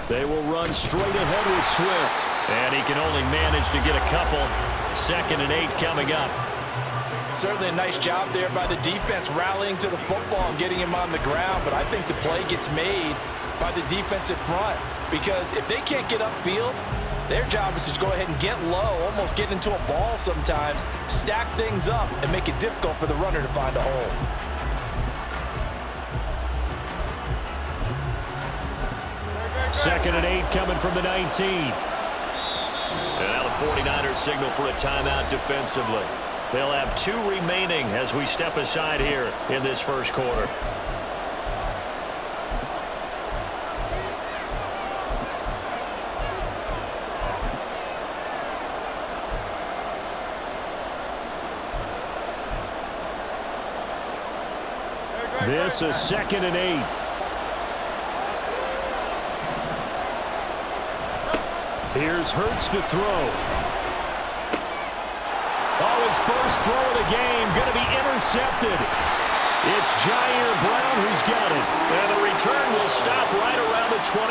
They will run straight ahead with Swift. And he can only manage to get a couple. 2nd and 8 coming up. Certainly a nice job there by the defense rallying to the football and getting him on the ground. But I think the play gets made by the defensive front. Because if they can't get upfield, their job is to go ahead and get low, almost get into a ball sometimes, stack things up, and make it difficult for the runner to find a hole. 2nd and 8 coming from the 19. And now the 49ers signal for a timeout defensively. They'll have 2 remaining as we step aside here in this first quarter. This is 2nd and 8. Here's Hurts to throw. Oh, his first throw of the game going to be intercepted. It's Jair Brown who's got it. And the return will stop right around the 25.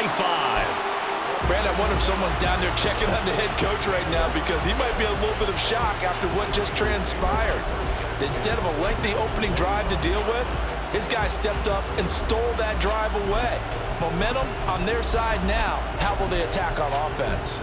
Brand, I wonder if someone's down there checking on the head coach right now because he might be a little bit of shock after what just transpired. Instead of a lengthy opening drive to deal with, his guy stepped up and stole that drive away. Momentum on their side now. How will they attack on offense?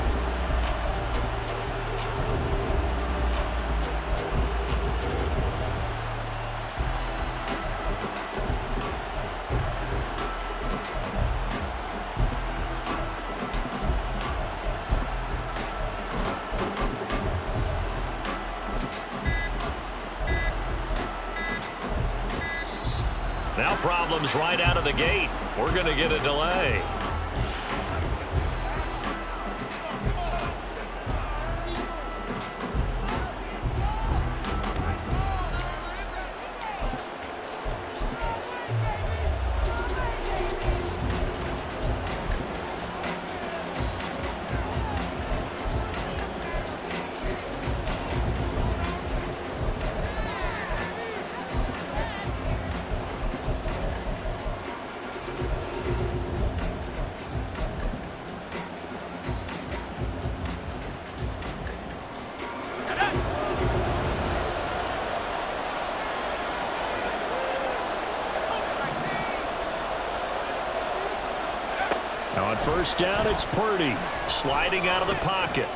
Now problems right out of the gate. We're going to get a delay. On first down, it's Purdy sliding out of the pocket.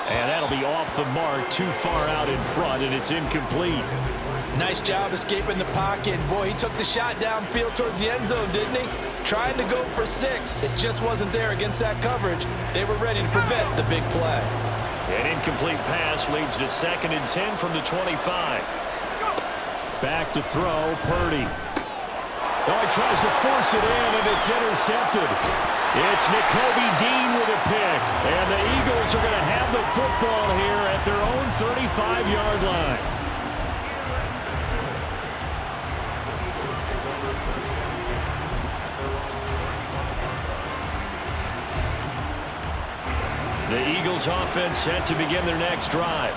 And that'll be off the mark, too far out in front, and it's incomplete. Nice job escaping the pocket. Boy, he took the shot downfield towards the end zone, didn't he? Trying to go for 6. It just wasn't there against that coverage. They were ready to prevent the big play. An incomplete pass leads to 2nd and 10 from the 25. Back to throw, Purdy. Oh, he tries to force it in, and it's intercepted. It's Nakobe Dean with a pick. And the Eagles are going to have the football here at their own 35-yard line. The Eagles offense set to begin their next drive.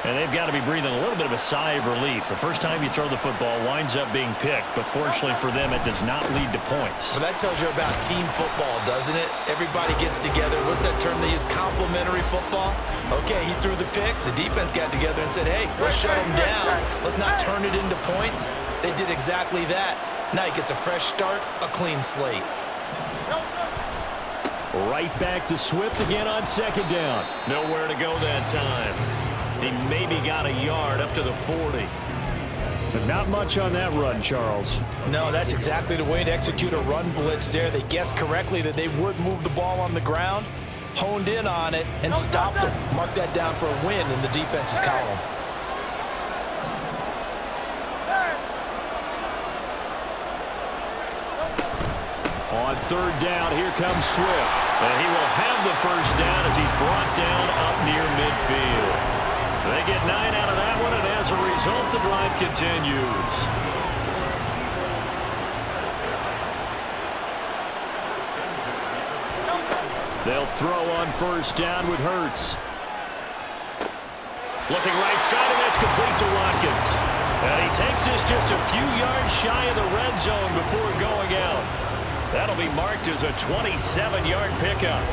And they've got to be breathing a little bit of a sigh of relief. The first time you throw the football winds up being picked, but fortunately for them, it does not lead to points. Well, that tells you about team football, doesn't it? Everybody gets together. What's that term they use? Complementary football? Okay, he threw the pick. The defense got together and said, hey, let's shut him down. Let's not turn it into points. They did exactly that. Now he gets a fresh start, a clean slate. Right back to Swift again on 2nd down. Nowhere to go that time. He maybe got a yard up to the 40. But not much on that run, Charles. No, that's exactly the way to execute a run blitz there. They guessed correctly that they would move the ball on the ground, honed in on it, and stopped them. Mark that down for a win in the defense's column. On 3rd down, here comes Swift. And he will have the first down as he's brought down up near midfield. They get 9 out of that one, and as a result, the drive continues. They'll throw on first down with Hurts. Looking right side, and that's complete to Watkins. And he takes this just a few yards shy of the red zone before going out. That'll be marked as a 27-yard pickup.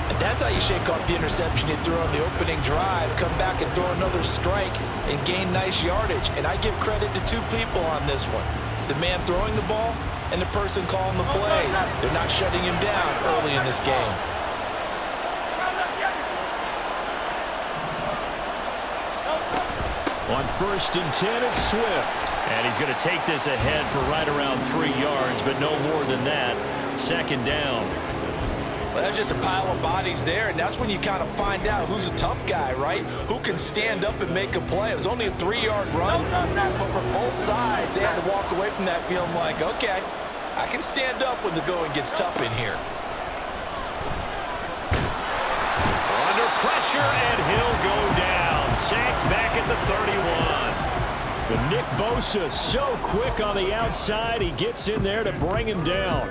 And that's how you shake off the interception you threw on the opening drive, come back and throw another strike and gain nice yardage. And I give credit to two people on this one. The man throwing the ball and the person calling the plays. They're not shutting him down early in this game. On 1st and 10, it's Swift. And he's going to take this ahead for right around 3 yards, but no more than that. 2nd down. Well, that's just a pile of bodies there, and that's when you kind of find out who's a tough guy, right? Who can stand up and make a play. It was only a 3-yard run, but for both sides, they had to walk away from that feeling like, okay, I can stand up when the going gets tough in here. Under pressure, and he'll go down. Sacked back at the 31. The Nick Bosa so quick on the outside. He gets in there to bring him down.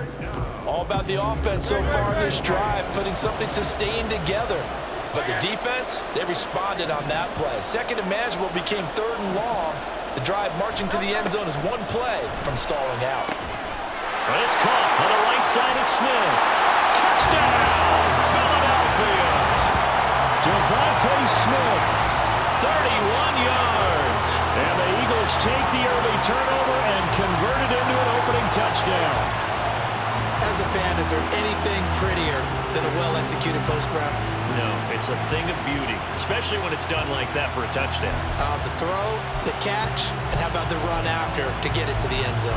All about the offense so far in this drive, putting something sustained together. But the defense, they responded on that play. 2nd and manageable became 3rd and long. The drive marching to the end zone is one play from stalling out. And it's caught on the right side at Smith. Touchdown, Philadelphia. Devontae Smith, 31 yards. And the Eagles take the early turnover and convert it into an opening touchdown. As a fan, is there anything prettier than a well-executed post route? No, it's a thing of beauty, especially when it's done like that for a touchdown. The throw, the catch, and how about the run after to get it to the end zone?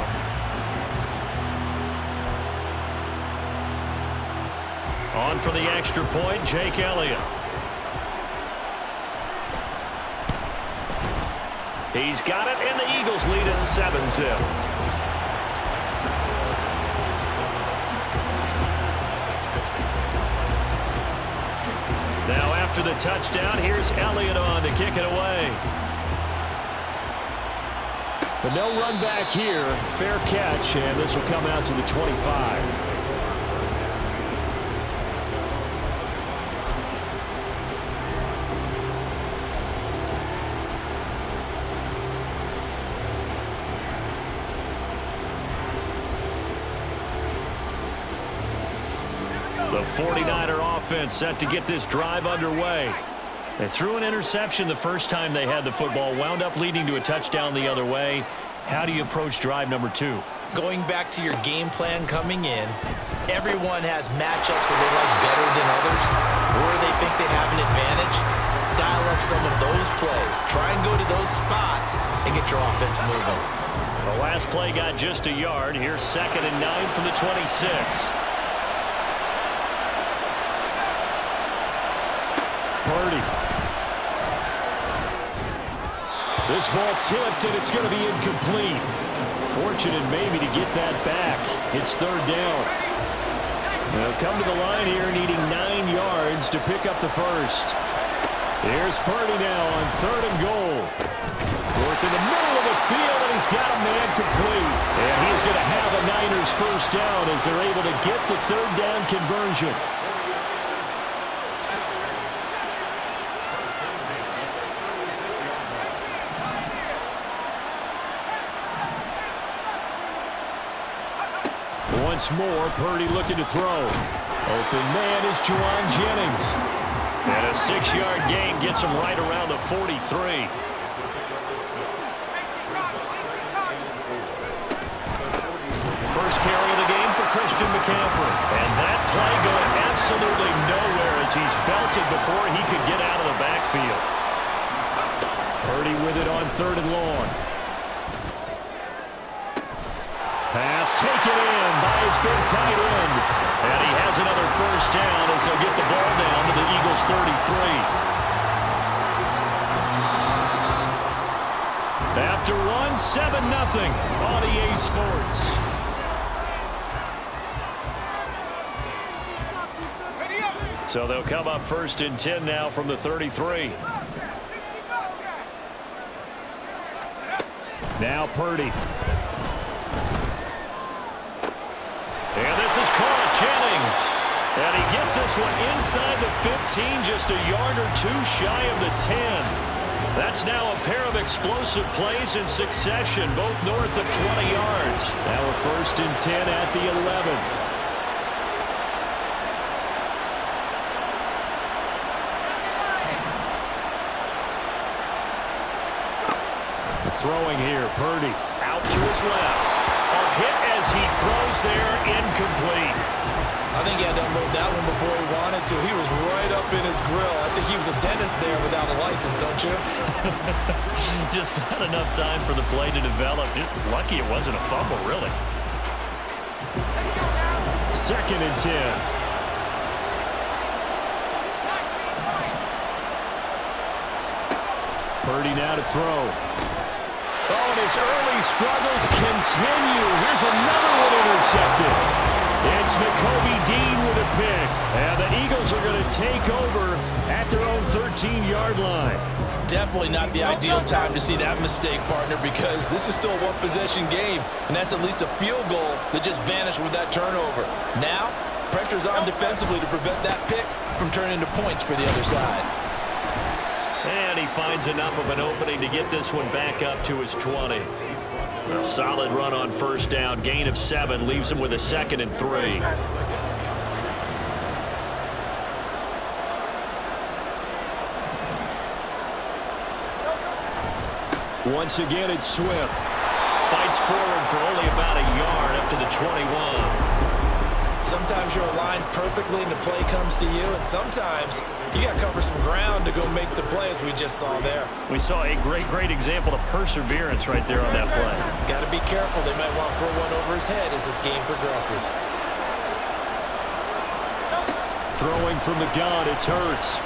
On for the extra point, Jake Elliott. He's got it, and the Eagles lead at 7-zip. Now after the touchdown, here's Elliott on to kick it away. But no run back here. Fair catch, and this will come out to the 25. The 49er offense set to get this drive underway. They threw an interception the first time they had the football, wound up leading to a touchdown the other way. How do you approach drive number 2? Going back to your game plan coming in, everyone has matchups that they like better than others, where they think they have an advantage. Dial up some of those plays. Try and go to those spots and get your offense moving. The last play got just a yard. Here's 2nd and 9 from the 26. Purdy. This ball tipped, and it's going to be incomplete. Fortunate maybe to get that back. It's 3rd down. They'll come to the line here needing 9 yards to pick up the first. Here's Purdy now on 3rd and goal. Work in the middle of the field, and he's got a man complete. And he's going to have a Niners first down as they're able to get the 3rd down conversion. Once more, Purdy looking to throw. Open man is Juwan Jennings. And a 6-yard gain gets him right around the 43. First carry of the game for Christian McCaffrey. And that play going absolutely nowhere as he's belted before he could get out of the backfield. Purdy with it on 3rd and long. Pass taken in by his big tight end. And he has another first down as they'll get the ball down to the Eagles' 33. After one, 7-0 on EA Sports. So they'll come up 1st and 10 now from the 33. Now Purdy. And this is caught, Jennings. And he gets this one inside the 15, just a yard or two shy of the 10. That's now a pair of explosive plays in succession, both north of 20 yards. Now a 1st and 10 at the 11. Throwing here, Purdy out to his left. A hit as he throws there, incomplete. I think he had to unload that one before he wanted to. He was right up in his grill. I think he was a dentist there without a license, don't you? Just not enough time for the play to develop. Just lucky it wasn't a fumble, really. 2nd and 10. Purdy now to throw. Oh, and his early struggles continue. Here's another one intercepted. It's Nakobe Dean with a pick. And the Eagles are going to take over at their own 13-yard line. Definitely not the ideal time to see that mistake, partner, because this is still a one-possession game, and that's at least a field goal that just vanished with that turnover. Now, pressure's on defensively to prevent that pick from turning into points for the other side. And he finds enough of an opening to get this one back up to his 20. A solid run on 1st down. Gain of 7 leaves him with a 2nd and 3. Once again, it's Swift. Fights forward for only about a yard up to the 21. Sometimes you're aligned perfectly and the play comes to you, and sometimes you got to cover some ground to go make the play, as we just saw there. We saw a great example of perseverance right there on that play. Got to be careful. They might want to throw one over his head as this game progresses. Throwing from the gun, it's Hurts.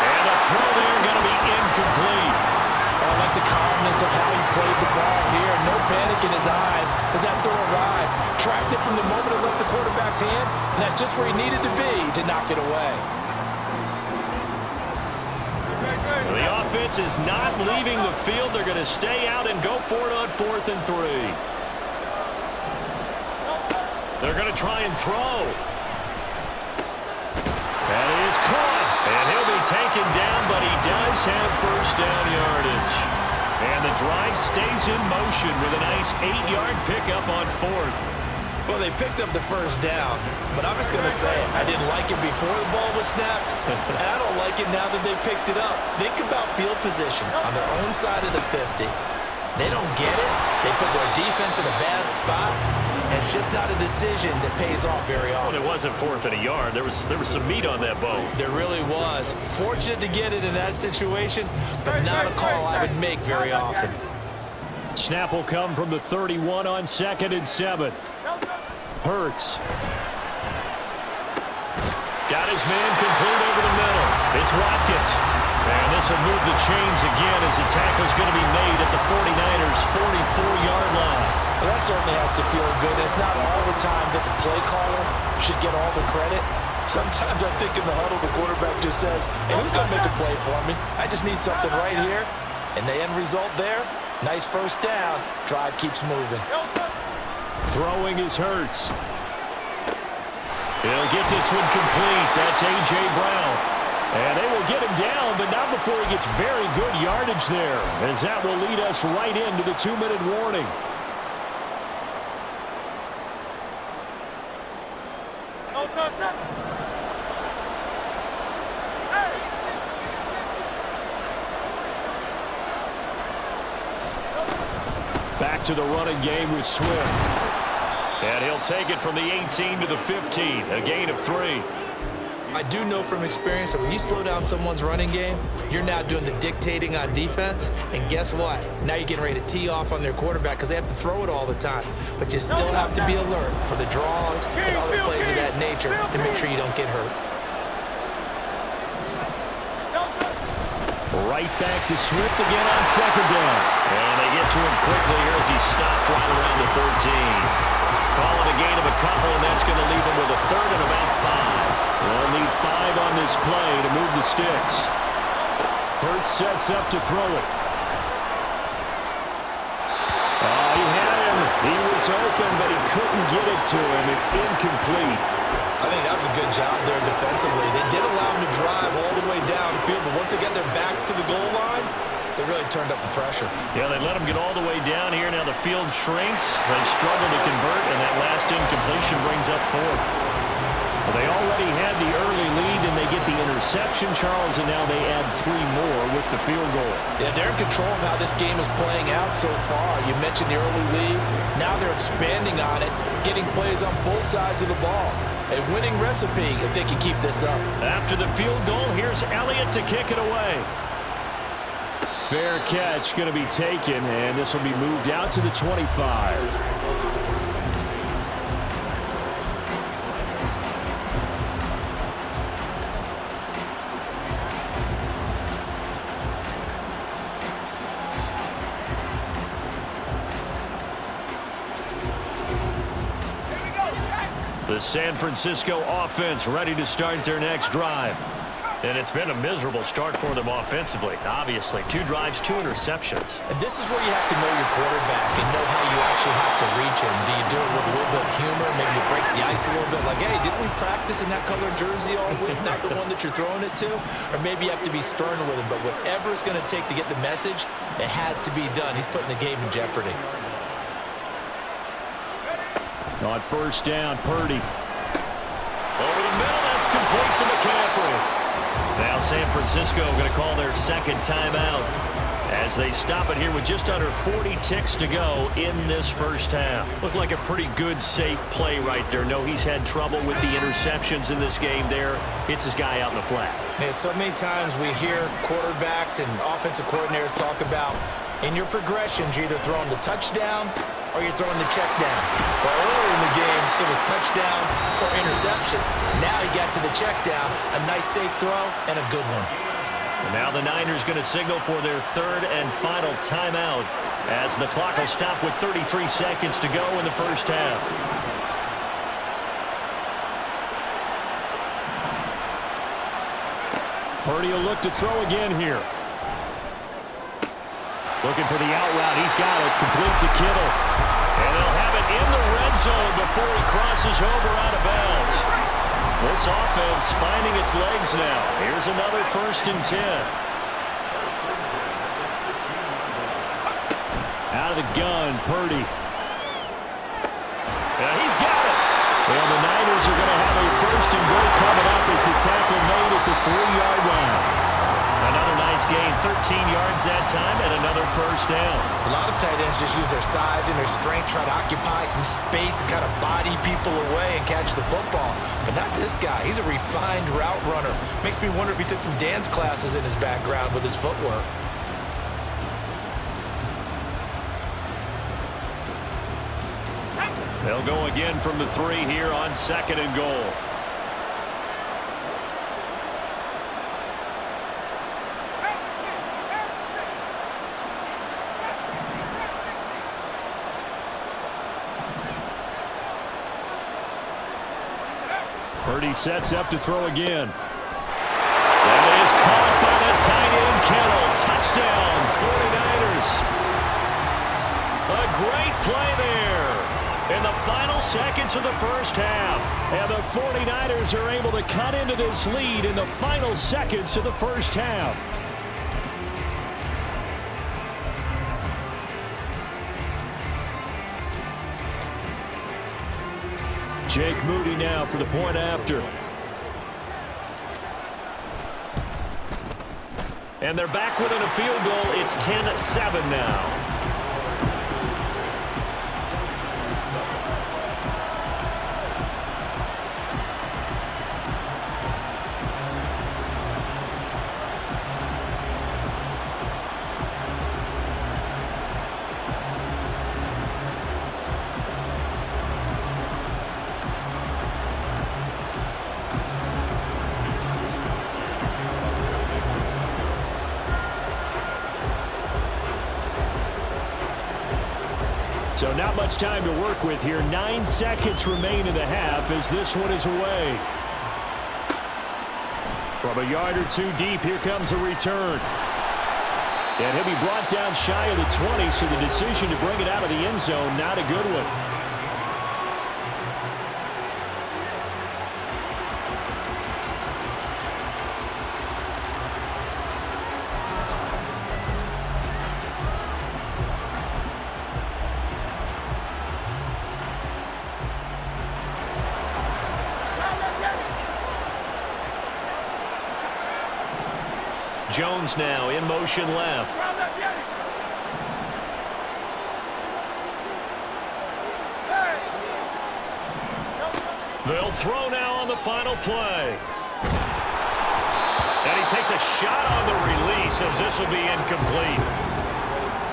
And a throw there going to be incomplete. I like the calmness of how he played the ball here. No panic in his eyes as that throw arrived. Tracked it from the moment it left the quarterback's hand, and that's just where he needed to be to knock it away. The offense is not leaving the field. They're going to stay out and go for it on 4th and 3. They're going to try and throw. That is caught. And he'll be taken down, but he does have 1st down yardage. And the drive stays in motion with a nice 8-yard pickup on 4th. Well, they picked up the 1st down, but I'm just going to say I didn't like it before the ball was snapped, and I don't like it now that they picked it up. Think about field position on their own side of the 50. They don't get it. They put their defense in a bad spot. And it's just not a decision that pays off very often. Well, it wasn't 4th and a yard. There was some meat on that bone. There really was. Fortunate to get it in that situation, but not a call I would make very often. Snap will come from the 31 on 2nd and 7. Hurts. Got his man complete over the middle. It's Watkins. And this will move the chains again as the tackle's going to be made at the 49ers' 44-yard line. Well, that certainly has to feel good. It's not all the time that the play caller should get all the credit. Sometimes I think in the huddle the quarterback just says, hey, who's going to make a play for me? I just need something right here. And the end result there, nice 1st down. Drive keeps moving. Throwing is Hurts. He'll get this one complete. That's A.J. Brown. And they will get him down, but not before he gets very good yardage there, as that will lead us right into the 2-minute warning. Back to the running game with Swift. And he'll take it from the 18 to the 15, a gain of 3. I do know from experience that when you slow down someone's running game, you're now doing the dictating on defense. And guess what? Now you're getting ready to tee off on their quarterback because they have to throw it all the time. But you still have to be alert for the draws and other plays of that nature to make sure you don't get hurt. Right back to Swift again on 2nd down. And they get to him quickly here as he stopped right around the 13. Call it a gain of a couple, and that's going to leave him with a 3rd and about 5. They'll need 5 on this play to move the sticks. Hurts sets up to throw it. He had him. He was open, but he couldn't get it to him. It's incomplete. I think that was a good job there defensively. They did allow them to drive all the way downfield, but once they got their backs to the goal line, they really turned up the pressure. Yeah, they let them get all the way down here. Now the field shrinks. They struggle to convert, and that last incompletion brings up fourth. Well, they already had the early lead, and they get the interception, Charles, and now they add 3 more with the field goal. Yeah, they're in control of how this game is playing out so far. You mentioned the early lead. Now they're expanding on it, getting plays on both sides of the ball. A winning recipe if they can keep this up. After the field goal, here's Elliott to kick it away. Fair catch going to be taken, and this will be moved out to the 25. The San Francisco offense ready to start their next drive. And it's been a miserable start for them offensively, obviously. 2 drives, 2 interceptions. And this is where you have to know your quarterback and know how you actually have to reach him. Do you do it with a little bit of humor? Maybe you break the ice a little bit, like, hey, didn't we practice in that color jersey all week, not the one that you're throwing it to? Or maybe you have to be stern with him. But whatever it's going to take to get the message, it has to be done. He's putting the game in jeopardy. On first down, Purdy. Over the middle, that's complete to McCaffrey. Now San Francisco going to call their second timeout as they stop it here with just under 40 ticks to go in this first half. Looked like a pretty good, safe play right there. No, he's had trouble with the interceptions in this game there. Hits his guy out in the flat. Man, so many times we hear quarterbacks and offensive coordinators talk about in your progressions, you're either throwing the touchdown or you're throwing the check down. Well, earlier in the game, it was touchdown or interception. Now he got to the check down, a nice safe throw, and a good one. And now the Niners going to signal for their third and final timeout as the clock will stop with 33 seconds to go in the first half. Purdy will look to throw again here. Looking for the out route. He's got it. Complete to Kittle. And they'll have it in the red zone before he crosses over out of bounds. This offense finding its legs now. Here's another 1st and 10. Out of the gun, Purdy. Yeah, he's got it. Well, the Niners are going to have a 1st and goal coming up as the tackle made at the 3-yard line. Another nice gain, 13 yards that time, and another first down. A lot of tight ends just use their size and their strength, try to occupy some space and kind of body people away and catch the football. But not this guy. He's a refined route runner. Makes me wonder if he took some dance classes in his background with his footwork. They'll go again from the 3 here on 2nd and goal. Purdy sets up to throw again. That is caught by the tight end, Kittle. Touchdown, 49ers. A great play there in the final seconds of the first half. And the 49ers are able to cut into this lead in the final seconds of the first half. Jake Moody now for the point after. And they're back within a field goal. It's 10-7 now. So not much time to work with here. 9 seconds remain in the half as this one is away. From a yard or 2 deep, here comes a return. And he'll be brought down shy of the 20, so the decision to bring it out of the end zone, not a good one. Jones now in motion left. They'll throw now on the final play. And he takes a shot on the release as this will be incomplete.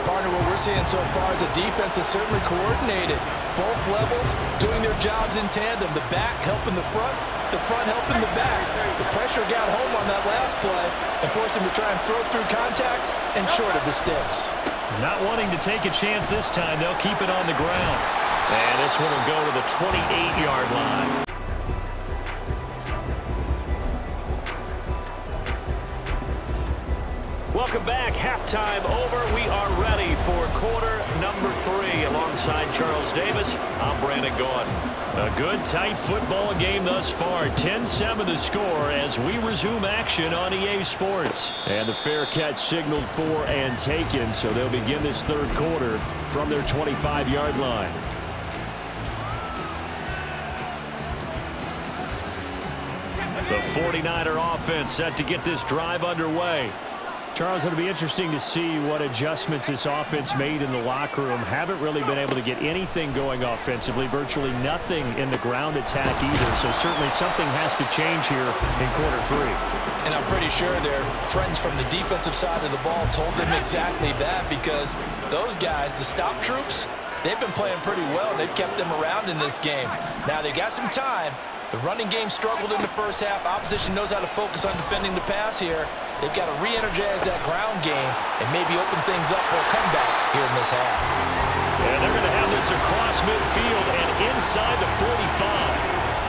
Partner, what we're seeing so far is the defense is certainly coordinated. Both levels doing their jobs in tandem. The back helping the front helping the back. The pressure got home on that last play and forced him to try and throw through contact and short of the sticks. Not wanting to take a chance this time, they'll keep it on the ground. And this one will go to the 28-yard line. Welcome back. Halftime over. We are ready for quarter number 3. Alongside Charles Davis, I'm Brandon Gordon. A good, tight football game thus far. 10-7 the score as we resume action on EA Sports. And the fair catch signaled for and taken, so they'll begin this third quarter from their 25-yard line. The 49er offense set to get this drive underway. Charles, it'll be interesting to see what adjustments this offense made in the locker room. Haven't really been able to get anything going offensively, virtually nothing in the ground attack either. So certainly something has to change here in quarter 3. And I'm pretty sure their friends from the defensive side of the ball told them exactly that, because those guys, the stop troops, they've been playing pretty well. They've kept them around in this game. Now they got some time. The running game struggled in the first half. Opposition knows how to focus on defending the pass here. They've got to re-energize that ground game and maybe open things up for a comeback here in this half. And they're going to have this across midfield and inside the 45.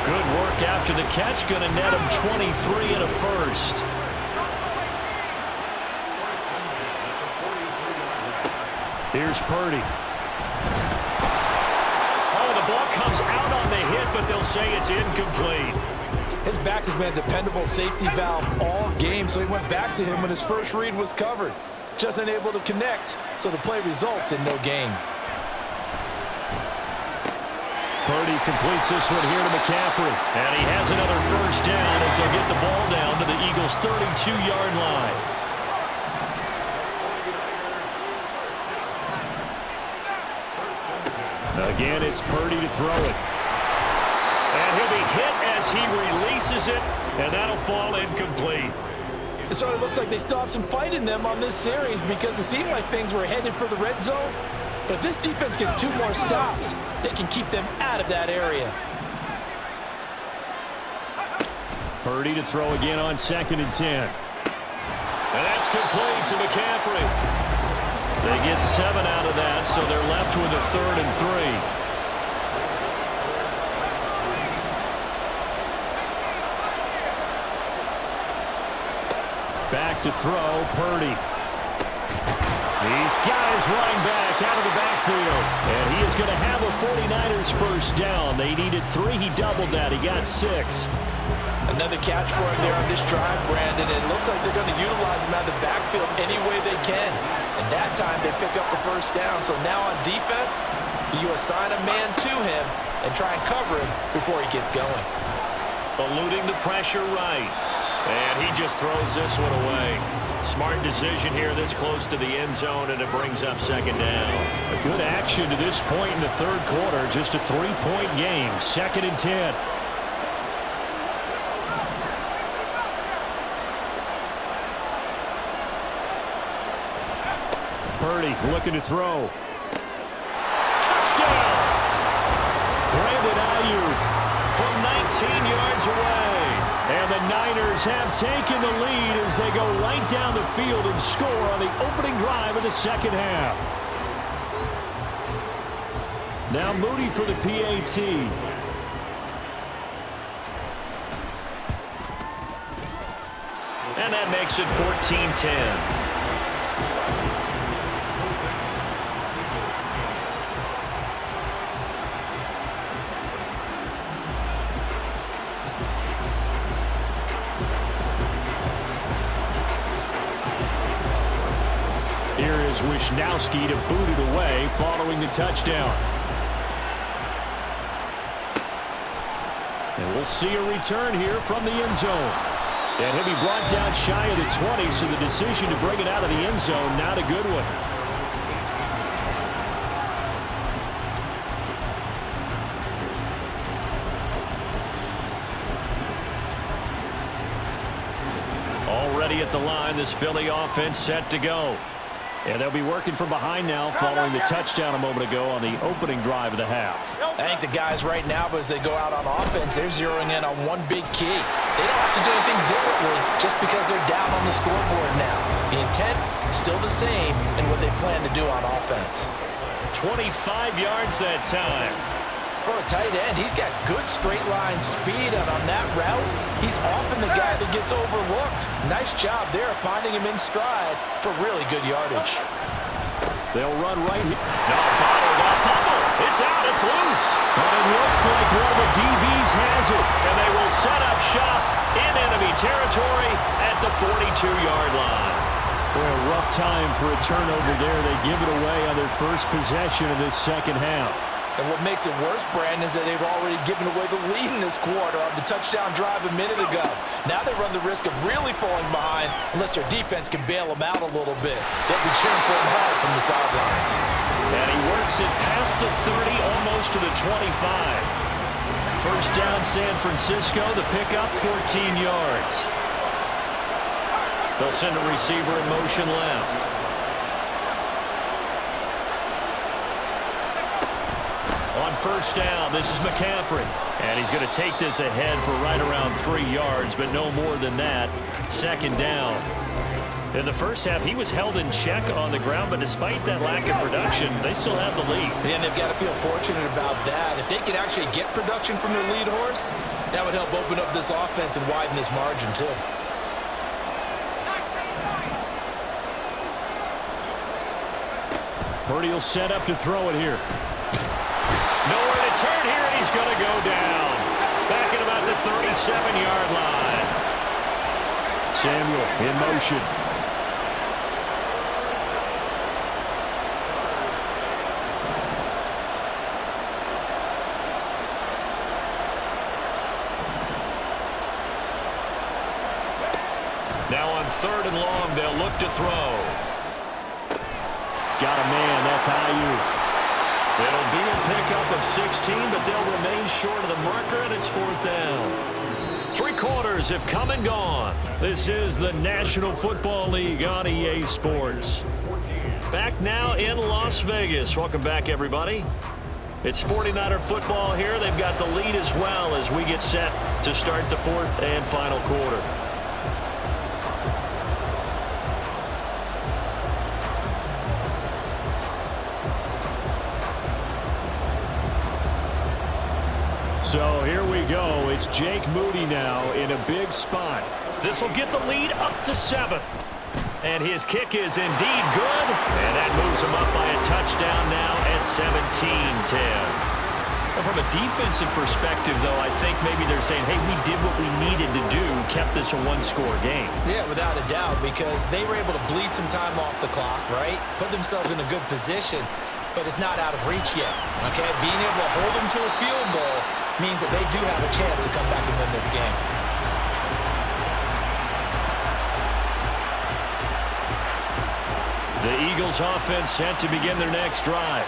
Good work after the catch. Going to net him 23 and a first. Here's Purdy. Oh, the ball comes out on the hit, but they'll say it's incomplete. His back has been a dependable safety valve all game, so he went back to him when his first read was covered. Just unable to connect, so the play results in no gain. Purdy completes this one here to McCaffrey. And he has another first down as they'll get the ball down to the Eagles' 32-yard line. Again, it's Purdy to throw it. And he'll be hit as he releases it, and that'll fall incomplete. So it looks like they still have some fight in them on this series, because it seemed like things were headed for the red zone. But if this defense gets 2 more stops, they can keep them out of that area. Purdy to throw again on 2nd and 10. And that's complete to McCaffrey. They get 7 out of that, so they're left with a 3rd and 3. Back to throw, Purdy. He's got his running back out of the backfield. And he is going to have a 49ers first down. They needed 3. He doubled that. He got 6. Another catch for him there on this drive, Brandon. It looks like they're going to utilize him out of the backfield any way they can. And that time they pick up the first down. So now on defense, you assign a man to him and try and cover him before he gets going. Eluding the pressure right. And he just throws this one away. Smart decision here this close to the end zone, and it brings up 2nd down. A good action to this point in the 3rd quarter. Just a 3-point game. 2nd and 10. Purdy looking to throw. Touchdown! Brandon Ayuk from 19 yards away. And the Niners have taken the lead as they go right down the field and score on the opening drive of the 2nd half. Now Moody for the PAT. And that makes it 14-10. Here is Wisnowski to boot it away following the touchdown. And we'll see a return here from the end zone. And he'll be brought down shy of the 20, so the decision to bring it out of the end zone, not a good one. Already at the line, this Philly offense set to go. And they'll be working from behind now following the touchdown a moment ago on the opening drive of the half. I think the guys right now, as they go out on offense, they're zeroing in on one big key. They don't have to do anything differently just because they're down on the scoreboard now. The intent is still the same in what they plan to do on offense. 25 yards that time. For a tight end, he's got good straight line speed, and on that route, he's often the guy that gets overlooked. Nice job there of finding him in stride for really good yardage. They'll run right here. No, bottled up. Fumble. It's out. It's loose. But it looks like one of the DBs has it, and they will set up shop in enemy territory at the 42-yard line. Boy, a rough time for a turnover there. They give it away on their first possession of this second half. And what makes it worse, Brandon, is that they've already given away the lead in this quarter on the touchdown drive a minute ago. Now they run the risk of really falling behind unless their defense can bail them out a little bit. They'll be cheering for him hard from the sidelines. And he works it past the 30, almost to the 25. First down, San Francisco. The pickup, 14 yards. They'll send a receiver in motion left. On first down, this is McCaffrey. And he's going to take this ahead for right around 3 yards, but no more than that. Second down. In the first half, he was held in check on the ground, but despite that lack of production, they still have the lead. And they've got to feel fortunate about that. If they can actually get production from their lead horse, that would help open up this offense and widen this margin, too. Purdy will set up to throw it here. Nowhere to turn here, and he's going to go down. Back at about the 37-yard line. Samuel in motion. Now on third and long, they'll look to throw. Got a man, that's Ayuk. It'll be a pickup of 16, but they'll remain short of the marker, and it's fourth down. 3 quarters have come and gone. This is the National Football League on EA Sports. Back now in Las Vegas. Welcome back, everybody. It's 49er football here. They've got the lead as well as we get set to start the fourth and final quarter. So here we go. It's Jake Moody now in a big spot. This will get the lead up to 7. And his kick is indeed good. And that moves him up by a touchdown now at 17-10. From a defensive perspective, though, I think maybe they're saying, hey, we did what we needed to do, kept this a one-score game. Yeah, without a doubt, because they were able to bleed some time off the clock, right? Put themselves in a good position, but it's not out of reach yet, okay? Being able to hold them to a field goal means that they do have a chance to come back and win this game. The Eagles offense set to begin their next drive.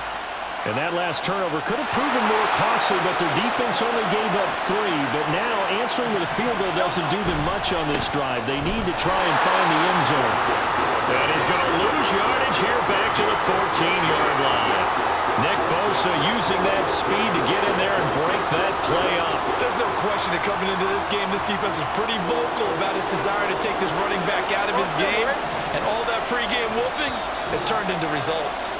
And that last turnover could have proven more costly, but their defense only gave up 3. But now answering with a field goal doesn't do them much on this drive. They need to try and find the end zone. And he's going to lose yardage here back to the 14-yard line. Nick Bosa using that speed to get in there and break that play up. There's no question that coming into this game, this defense is pretty vocal about his desire to take this running back out of his game. And all that pregame whooping has turned into results.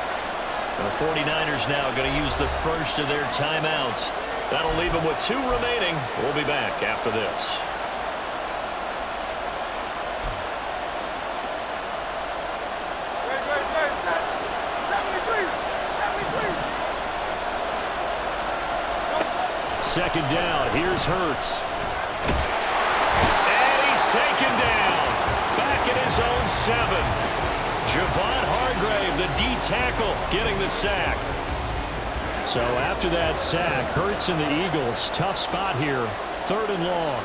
The 49ers now going to use the first of their timeouts. That'll leave them with 2 remaining. We'll be back after this. Second down, here's Hurts. And he's taken down. Back at his own 7. Javon Hargrave, the D-tackle, getting the sack. So after that sack, Hurts and the Eagles, tough spot here, third and long.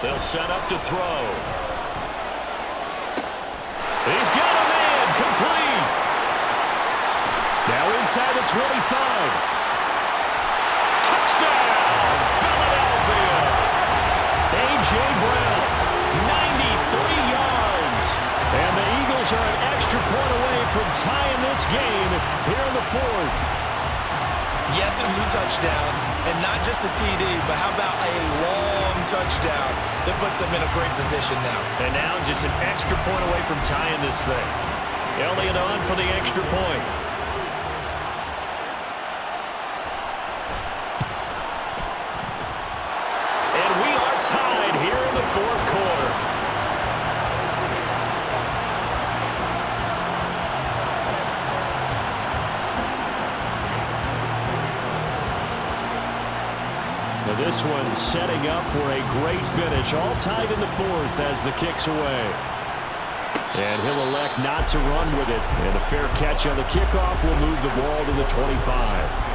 They'll set up to throw. He's got a man, complete. Now inside the 25. Touchdown, Philadelphia. A.J. Brown, 93 yards. And the Eagles are an extra point away from tying this game here in the fourth. Yes, it was a touchdown, and not just a TD, but how about a long touchdown that puts them in a great position now. And now just an extra point away from tying this thing. Elliott on for the extra point. And we are tied here in the fourth quarter. This one setting up for a great finish. All tied in the fourth as the kick's away. And he'll elect not to run with it. And a fair catch on the kickoff will move the ball to the 25.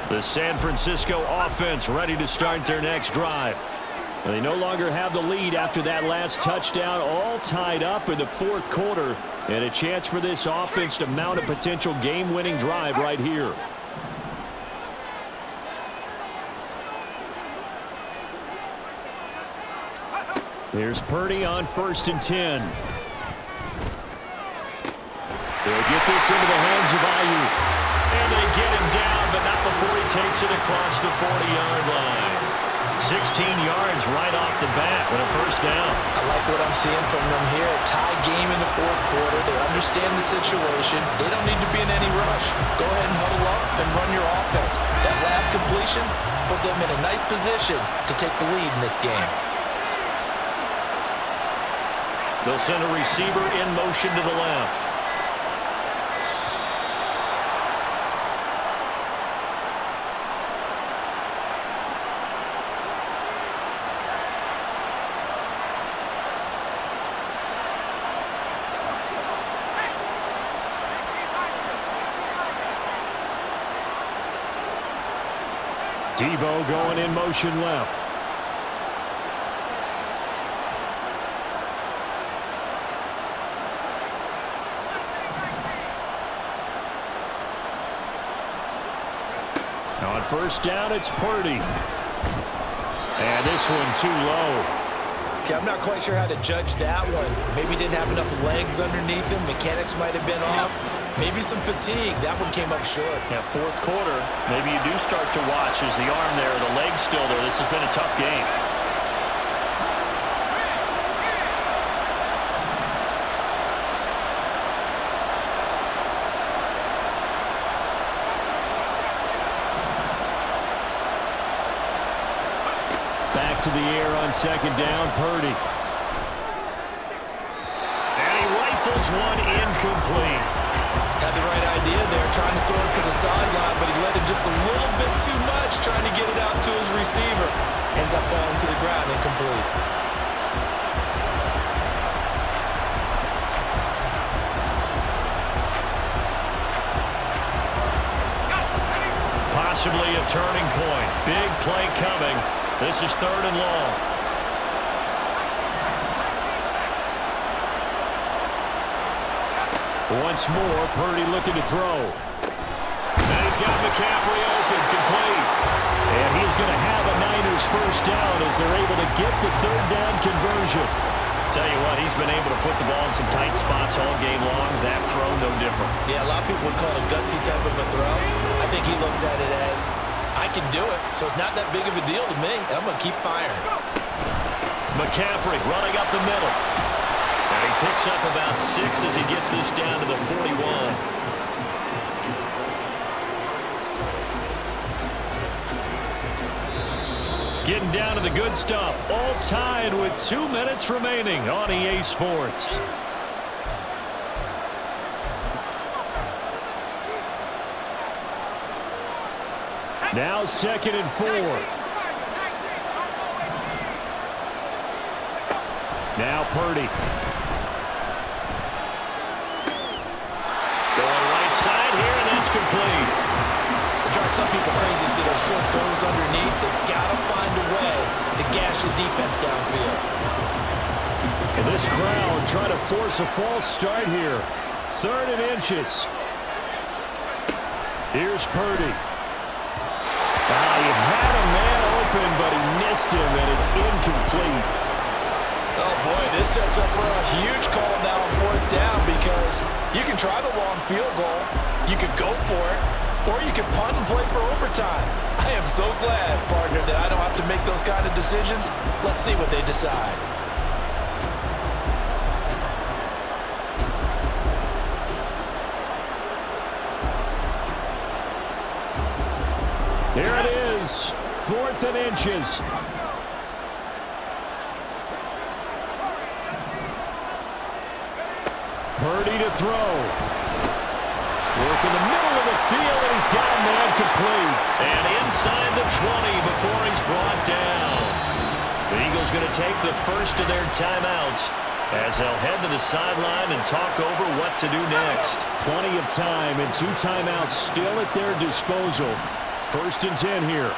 The San Francisco offense ready to start their next drive. They no longer have the lead after that last touchdown, all tied up in the fourth quarter, and a chance for this offense to mount a potential game-winning drive right here. Here's Purdy on 1st and 10. They'll get this into the hands of Ayuk. And they get him down, but not before he takes it across the 40-yard line. 16 yards right off the bat and a first down. I like what I'm seeing from them here. Tie game in the fourth quarter. They understand the situation. They don't need to be in any rush. Go ahead and huddle up and run your offense. That last completion put them in a nice position to take the lead in this game. They'll send a receiver in motion to the left. Debo going in motion left. On first down, it's Purdy. And this one too low. Okay, I'm not quite sure how to judge that one. Maybe didn't have enough legs underneath him. Mechanics might have been off. Maybe some fatigue. That one came up short. Yeah, fourth quarter, maybe you do start to watch. Is the arm there, the leg's still there? This has been a tough game. Back to the air on second down, Purdy. And he rifles one incomplete. Had the right idea there, trying to throw it to the sideline, but he let him just a little bit too much, trying to get it out to his receiver. Ends up falling to the ground, incomplete. Possibly a turning point. Big play coming. This is 3rd and long. Once more, Purdy looking to throw. And he's got McCaffrey open, complete. And he's going to have a Niners first down as they're able to get the 3rd down conversion. Tell you what, he's been able to put the ball in some tight spots all game long. That throw, no different. Yeah, a lot of people would call it a gutsy type of a throw. I think he looks at it as, I can do it, so it's not that big of a deal to me, and I'm going to keep firing. McCaffrey running up the middle. And he picks up about 6 as he gets this down to the 41. Getting down to the good stuff. All tied with 2 minutes remaining on EA Sports. Now 2nd and 4. Now Purdy. Going right side here, and that's complete. It drives some people crazy to see those short throws underneath. They've got to find a way to gash the defense downfield. And this crowd trying to force a false start here. 3rd and inches. Here's Purdy. He had a man open, but he missed him, and it's incomplete. Oh, boy, this sets up for a huge call now on 4th down because you can try the long field goal, you could go for it, or you can punt and play for overtime. I am so glad, partner, that I don't have to make those kind of decisions. Let's see what they decide. Here it is, 4th and inches. Purdy to throw. Work in the middle of the field, and he's got a man complete. And inside the 20 before he's brought down. The Eagles going to take the first of their timeouts as they'll head to the sideline and talk over what to do next. Plenty of time and 2 timeouts still at their disposal. 1st and 10 here.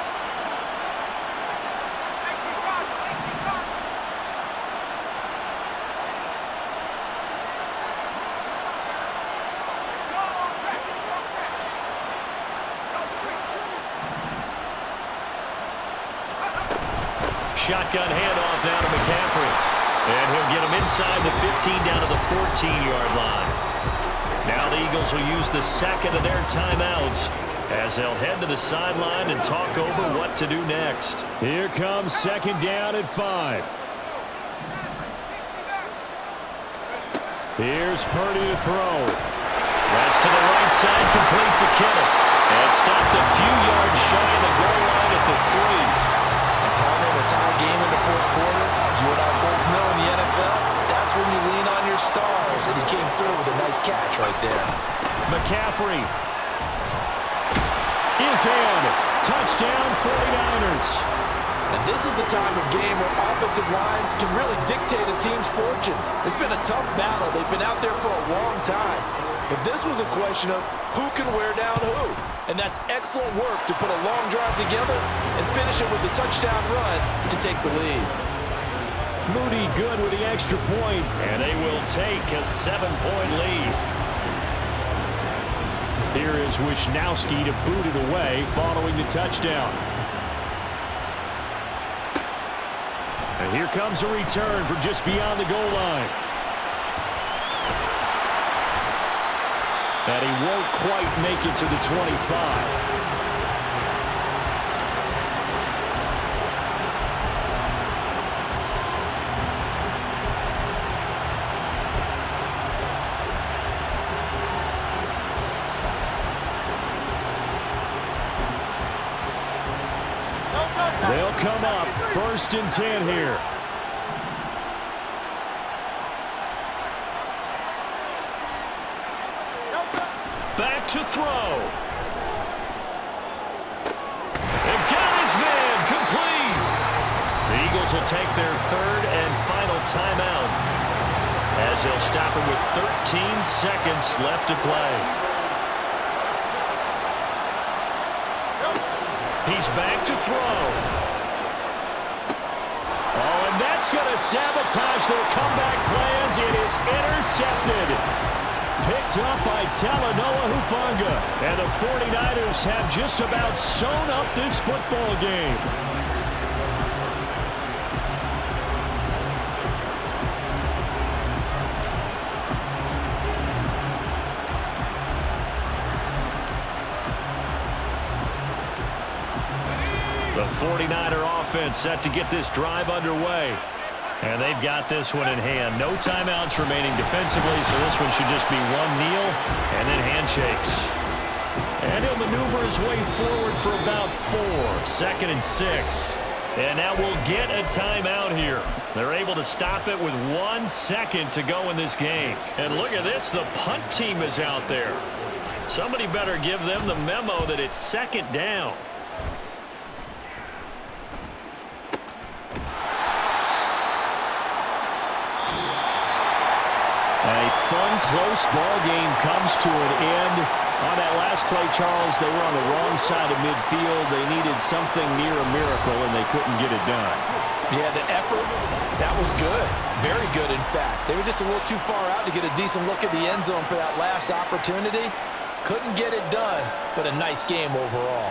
Shotgun handoff now to McCaffrey. And he'll get him inside the 15 down to the 14-yard line. Now the Eagles will use the second of their timeouts as they'll head to the sideline and talk over what to do next. Here comes 2nd down at 5. Here's Purdy to throw. That's to the right side, complete to Kittle. And stopped a few yards shy of the goal line at the 3. Partner, the tie game in the 4th quarter, you and I both know in the NFL, that's when you lean on your stars, and he came through with a nice catch right there. McCaffrey is in. Touchdown 49ers. And this is a time of game where offensive lines can really dictate a team's fortunes. It's been a tough battle. They've been out there for a long time. But this was a question of who can wear down who. And that's excellent work to put a long drive together and finish it with a touchdown run to take the lead. Moody good with the extra point, and they will take a 7-point lead. Here is Wisnowski to boot it away following the touchdown. And here comes a return from just beyond the goal line. And he won't quite make it to the 25. They'll come up 1st and 10 here. Back to throw. And got his man complete. The Eagles will take their 3rd and final timeout as they'll stop him with 13 seconds left to play. He's back to throw. Oh, and that's going to sabotage their comeback plans. It is intercepted. Picked up by Talanoa Hufanga. And the 49ers have just about sewn up this football game. The 49er offense set to get this drive underway. And they've got this one in hand. No timeouts remaining defensively, so this one should just be one kneel and then handshakes. And he'll maneuver his way forward for about 4. 2nd and 6. And now we'll get a timeout here. They're able to stop it with 1 second to go in this game. And look at this, the punt team is out there. Somebody better give them the memo that it's 2nd down. fun, close ball game comes to an end. On that last play, Charles, they were on the wrong side of midfield. They needed something near a miracle, and they couldn't get it done. Yeah, the effort, that was good. Very good, in fact. They were just a little too far out to get a decent look at the end zone for that last opportunity. Couldn't get it done, but a nice game overall.